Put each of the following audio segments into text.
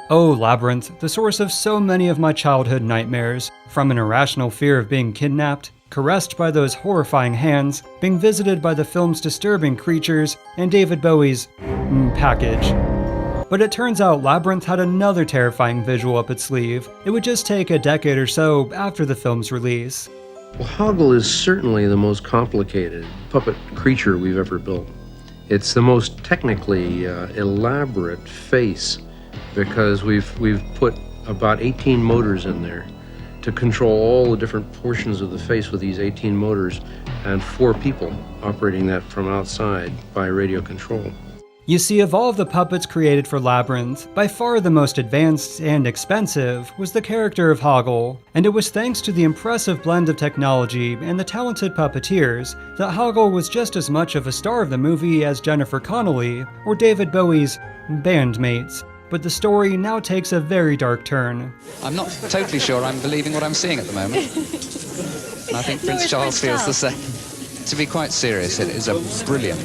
Oh, Labyrinth, the source of so many of my childhood nightmares, from an irrational fear of being kidnapped, caressed by those horrifying hands, being visited by the film's disturbing creatures, and David Bowie's package. But it turns out Labyrinth had another terrifying visual up its sleeve. It would just take a decade or so after the film's release. Well, Hoggle is certainly the most complicated puppet creature we've ever built. It's the most technically elaborate face because we've put about 18 motors in there to control all the different portions of the face with these 18 motors and 4 people operating that from outside by radio control. You see, of all of the puppets created for Labyrinth, by far the most advanced and expensive was the character of Hoggle, and it was thanks to the impressive blend of technology and the talented puppeteers that Hoggle was just as much of a star of the movie as Jennifer Connelly or David Bowie's bandmates. But the story now takes a very dark turn. I'm not totally sure I'm believing what I'm seeing at the moment. And I think Prince Charles feels the same. To be quite serious, it is a brilliant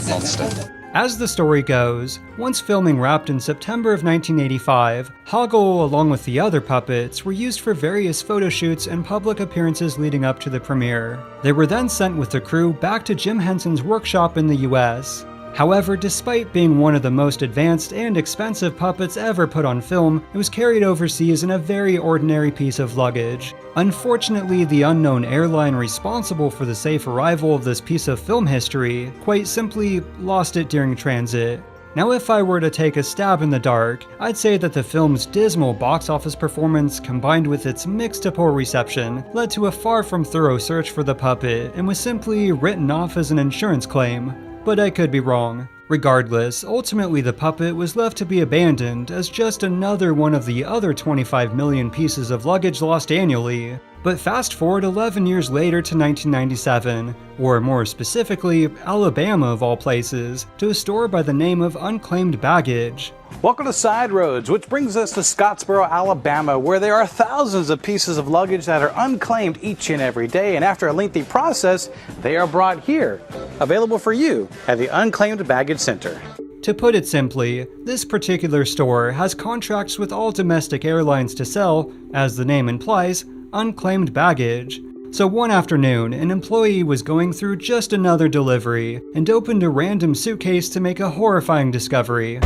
monster. As the story goes, once filming wrapped in September of 1985, Hoggle, along with the other puppets, were used for various photo shoots and public appearances leading up to the premiere. They were then sent with the crew back to Jim Henson's workshop in the US. However, despite being one of the most advanced and expensive puppets ever put on film, it was carried overseas in a very ordinary piece of luggage. Unfortunately, the unknown airline responsible for the safe arrival of this piece of film history quite simply lost it during transit. Now, if I were to take a stab in the dark, I'd say that the film's dismal box office performance combined with its mixed to poor reception led to a far from thorough search for the puppet and was simply written off as an insurance claim. But I could be wrong. Regardless, ultimately the puppet was left to be abandoned as just another one of the other 25 million pieces of luggage lost annually. But fast forward 11 years later to 1997, or more specifically, Alabama of all places, to a store by the name of Unclaimed Baggage. Welcome to Side Roads, which brings us to Scottsboro, Alabama, where there are thousands of pieces of luggage that are unclaimed each and every day, and after a lengthy process, they are brought here, available for you at the Unclaimed Baggage Center. To put it simply, this particular store has contracts with all domestic airlines to sell, as the name implies, unclaimed baggage. So one afternoon, an employee was going through just another delivery and opened a random suitcase to make a horrifying discovery.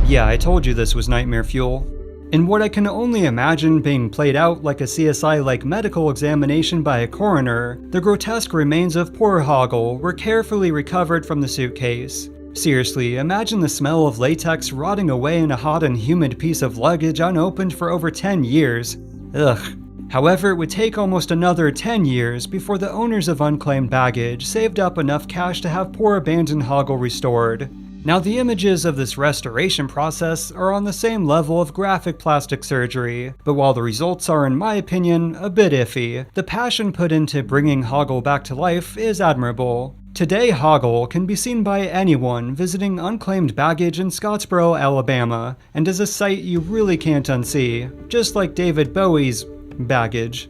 Yeah, I told you this was nightmare fuel. In what I can only imagine being played out like a CSI-like medical examination by a coroner, the grotesque remains of poor Hoggle were carefully recovered from the suitcase. Seriously, imagine the smell of latex rotting away in a hot and humid piece of luggage unopened for over 10 years. Ugh. However, it would take almost another 10 years before the owners of Unclaimed Baggage saved up enough cash to have poor abandoned Hoggle restored. Now, the images of this restoration process are on the same level of graphic plastic surgery, but while the results are, in my opinion, a bit iffy, the passion put into bringing Hoggle back to life is admirable. Today, Hoggle can be seen by anyone visiting Unclaimed Baggage in Scottsboro, Alabama, and is a sight you really can't unsee, just like David Bowie's baggage.